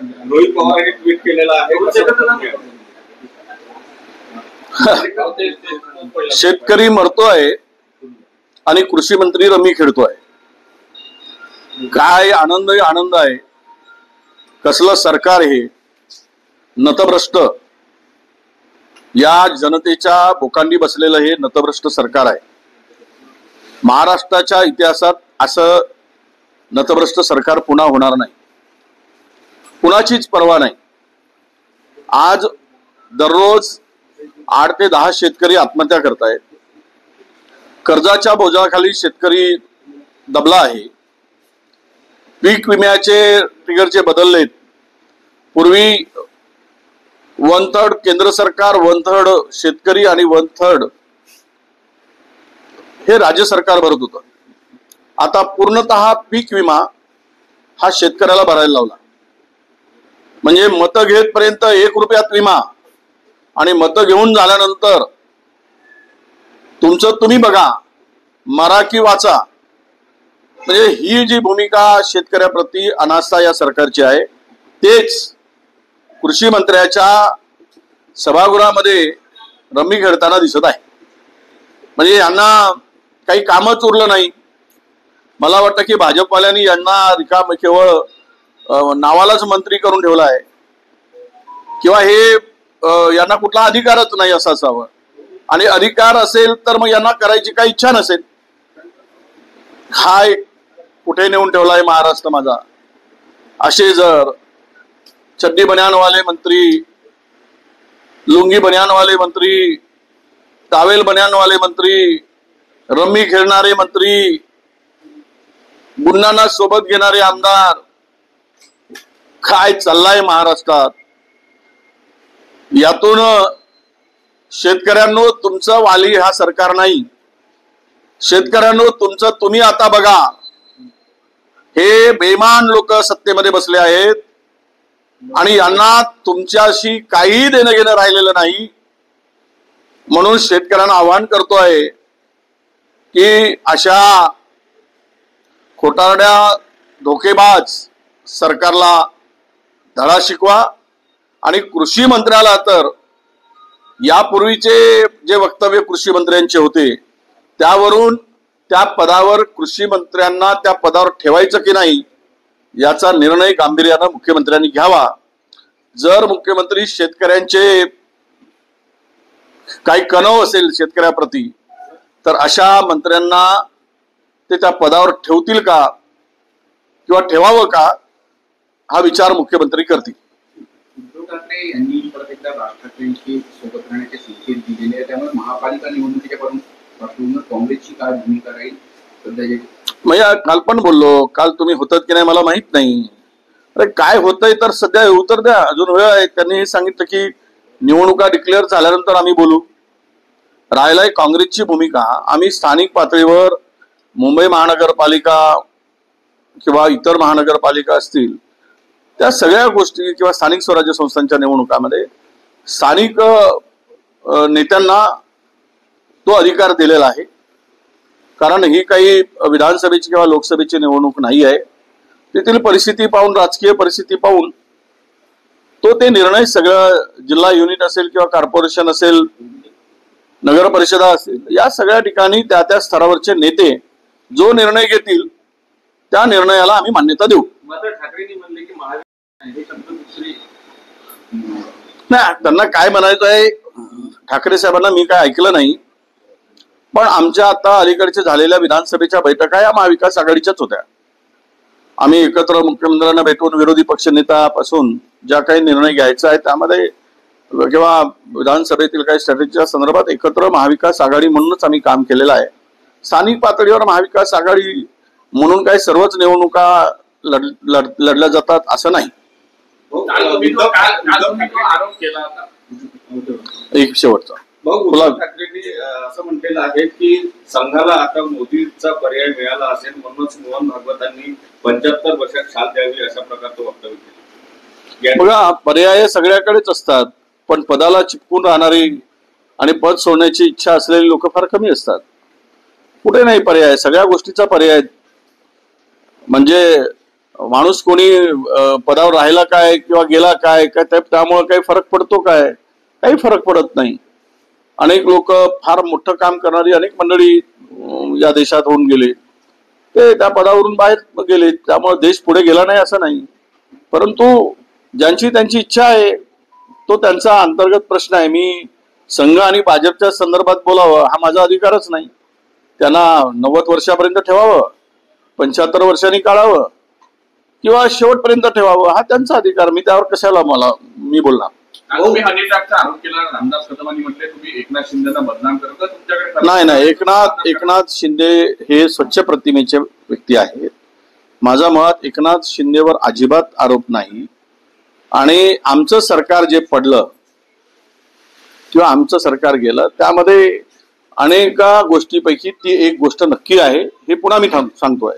रोहित पवारांनी ट्विट केलेलं आहे, शेतकरी मरतोय आणि कृषी मंत्री रमी खेळतोय. काय आनंद आहे. कसलं सरकार हे नतभ्रष्ट, या जनतेच्या भोकांडी बसलेलं हे नतभ्रष्ट सरकार आहे. महाराष्ट्राच्या इतिहासात असं नतभ्रष्ट सरकार पुन्हा होणार नाही. कुणाचीच पर्वा नाही. आज दररोज 8 ते 10 शेतकरी आत्महत्या करतायत. कर्जाच्या बोजाखाली शेतकरी दबला आहे. पीक विम्याचे ट्रिगरचे बदललेत. पूर्वी 1/3 केंद्र सरकार, 1/3 शेतकरी आणि 1/3 हे राज्य सरकार भरत होतं. आता पूर्णतः पीक विमा हा शेतकऱ्याला भरायला लावला. म्हणजे मतं घेतपर्यंत 1 रुपयात विमा आणि मतं घेऊन झाल्यानंतर तुमचं तुम्ही बघा, मरा की वाचा. म्हणजे ही जी भूमिका शेतकऱ्याप्रती अनास्था या सरकारची आहे, तेच कृषी मंत्र्याच्या सभागृहामध्ये रमी खेळताना दिसत आहे. म्हणजे यांना काही कामच उरलं नाही. मला वाटतं की भाजपवाल्यांनी यांना रिकाम केवळ नावालाच मंत्री करून ठेवला आहे, किंवा हे यांना कुठला अधिकारच नाही असं असावं. आणि अधिकार असेल तर मग यांना करायची काही इच्छा नसेल. हा कुठे नेऊन ठेवलाय महाराष्ट्र माझा. असे जर चड्डी बनियानवाले मंत्री, लुंगी बनियानवाले मंत्री, टावेल बनियानवाले मंत्री, रमी खेळणारे मंत्री, गुन्हांना सोबत घेणारे आमदार, काय चाललाय महाराष्ट्रात. यातून शेतकऱ्यांनो, तुमचं वाली हा सरकार नाही. शेतकऱ्यांनो, तुमचं तुम्ही आता बघा. हे बेईमान लोक सत्तेमध्ये बसले आहेत आणि यांना तुमच्याशी काही देणं घेणं राहिलेलं नाही. म्हणून शेतकऱ्यांना आवाहन करतोय की अशा खोटारड्या धोकेबाज सरकारला धडा शिकवा. आणि कृषी मंत्र्याला तर यापूर्वीचे जे वक्तव्य कृषी मंत्र्यांचे होते त्यावरून त्या पदावर, कृषी मंत्र्यांना त्या पदावर ठेवायचं की नाही याचा निर्णय गांभीर्यानं मुख्यमंत्र्यांनी घ्यावा. जर मुख्यमंत्री शेतकऱ्यांचे काही कणव असेल शेतकऱ्याप्रती, तर अशा मंत्र्यांना ते त्या पदावर ठेवतील का किंवा ठेवावं का, हा विचार मुख्यमंत्री करतील. उद्धव ठाकरे यांनी परत एकदा राज ठाकरेंशी सोबत राहण्याचे संकेत दिलेले आहे. त्यामुळे महापालिका निवडणुकीच्या पासून काँग्रेसची काय भूमिका राहील सध्या? म्हणजे काल पण बोललो, काल तुम्ही होतात की नाही मला माहित नाही. अरे काय होतंय तर सध्या उत्तर द्या, अजून वेळ आहे. त्यांनी हे सांगितलं की निवडणुका डिक्लेअर झाल्यानंतर आम्ही बोलू. राहिलाय काँग्रेसची भूमिका. आम्ही स्थानिक पातळीवर मुंबई महानगरपालिका किंवा इतर महानगरपालिका असतील त्या सगळ्या गोष्टी, किंवा स्थानिक स्वराज्य संस्थांच्या निवडणुकामध्ये स्थानिक नेत्यांना तो अधिकार दिलेला आहे. कारण ही काही विधानसभेची किंवा लोकसभेची निवडणूक नाही आहे. तेथील परिस्थिती पाहून, राजकीय परिस्थिती पाहून ते निर्णय सगळं, जिल्हा युनिट असेल किंवा कॉर्पोरेशन असेल, नगर परिषदा असेल, या सगळ्या ठिकाणी त्या त्या स्तरावरचे नेते जो निर्णय घेतील त्या निर्णयाला आम्ही मान्यता देऊ. मात्र ठाकरेंनी म्हणले की नाही, त्यांना काय म्हणायचं आहे ठाकरे साहेबांना मी काय ऐकलं नाही. पण आमच्या आता अलीकडच्या झालेल्या विधानसभेच्या बैठका या महाविकास आघाडीच्याच होत्या. आम्ही एकत्र मुख्यमंत्र्यांना भेटून विरोधी पक्षनेत्यापासून ज्या काही निर्णय घ्यायचा आहे त्यामध्ये किंवा विधानसभेतील काही स्ट्रॅटेजीच्या संदर्भात एकत्र महाविकास आघाडी म्हणूनच आम्ही काम केलेलं आहे. स्थानिक पातळीवर महाविकास आघाडी म्हणून काही सर्वच निवडणुका लढल्या जातात असं नाही. एक शेवटचा उद्धव ठाकरेंनी असं म्हटलेलं आहे की संघाला आता मोदीचा पर्याय मिळाला असेल, म्हणूनच मोहन भागवतांनी 75 वर्षात साथ द्यावी अशा प्रकारचं वक्तव्य केलं. बघा, पर्याय सगळ्याकडेच असतात, पण पदाला चिपकून राहणारी आणि पद सोडण्याची इच्छा असलेली लोक फार कमी असतात. कुठे नाही पर्याय, सगळ्या गोष्टीचा पर्याय. म्हणजे माणूस कोणी पदावर राहिला काय किंवा गेला काय त्यामुळे काही फरक पडतो काय? काही फरक पडत नाही. अनेक लोक फार मोठं काम करणारी अनेक मंडळी या देशात होऊन गेले, ते त्या पदावरून बाहेर गेले, त्यामुळे देश पुढे गेला नाही असं नाही. परंतु ज्यांची त्यांची इच्छा आहे तो त्यांचा अंतर्गत प्रश्न आहे. मी संघ आणि भाजपच्या संदर्भात बोलावं हा माझा अधिकारच नाही. त्यांना 90 वर्षापर्यंत ठेवावं, 75 वर्षांनी काढावं किंवा शेवटपर्यंत ठेवावं हा त्यांचा अधिकार. मी त्यावर कशाला मी बोलणार. तुम्ही हनी ट्रॅपचा आरोप केला. रामदास कदमांनी म्हटले तुम्ही एकनाथ शिंदेना बदनाम करता. तुमच्याकडे नाही, एकनाथ शिंदे हे स्वच्छ प्रतिमेचे व्यक्ती आहेत. माझा मत एकनाथ शिंदेवर अजिबात आरोप नाही. आणि आमचं सरकार जे पडलं किंवा आमचं सरकार गेलं त्यामध्ये अनेका गोष्टीपैकी ती एक गोष्ट नक्की आहे, हे पुन्हा मी सांगतोय.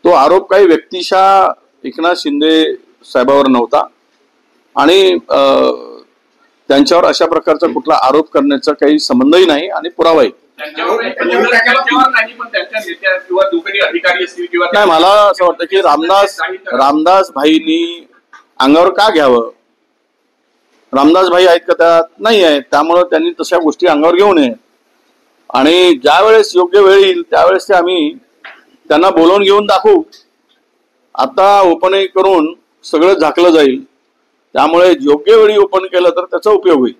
तो आरोप काही व्यक्तिशः एकनाथ शिंदे साहेबावर नव्हता आणि त्यांच्यावर अशा प्रकारचा कुठला आरोप करण्याचा काही संबंधही नाही आणि पुरावाही नाही. मला असं वाटतं की रामदास भाईंनी अंगावर का घ्यावं? रामदास भाई आहेत का त्यात? नाही आहेत. त्यामुळं त्यांनी तशा गोष्टी अंगावर घेऊ नये आणि ज्या वेळेस योग्य वेळ येईल त्यावेळेस ते आम्ही त्यांना बोलवून घेऊन दाखवू. आता ओपन करून सगळं झाकलं जाईल, त्यामुळे योग्य वेळी ओपन केलं तर त्याचा उपयोग होईल.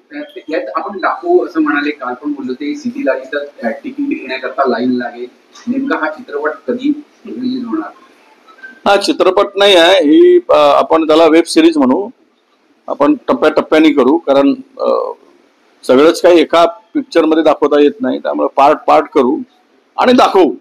यात आपण दाखवू असं म्हणाले, काल पण बोललो ते सिटी लागली तर तिकीट घेण्याकरता लाईन लागेल. नेमका हा चित्रपट कधी रिलीज होणार? हा चित्रपट नाही आहे, ही आपण त्याला वेब सिरीज म्हणू. आपण टप्प्याटप्प्याने करू, कारण सगळंच काही एका पिक्चर मध्ये दाखवता येत नाही. त्यामुळे पार्ट करू आणि दाखवू.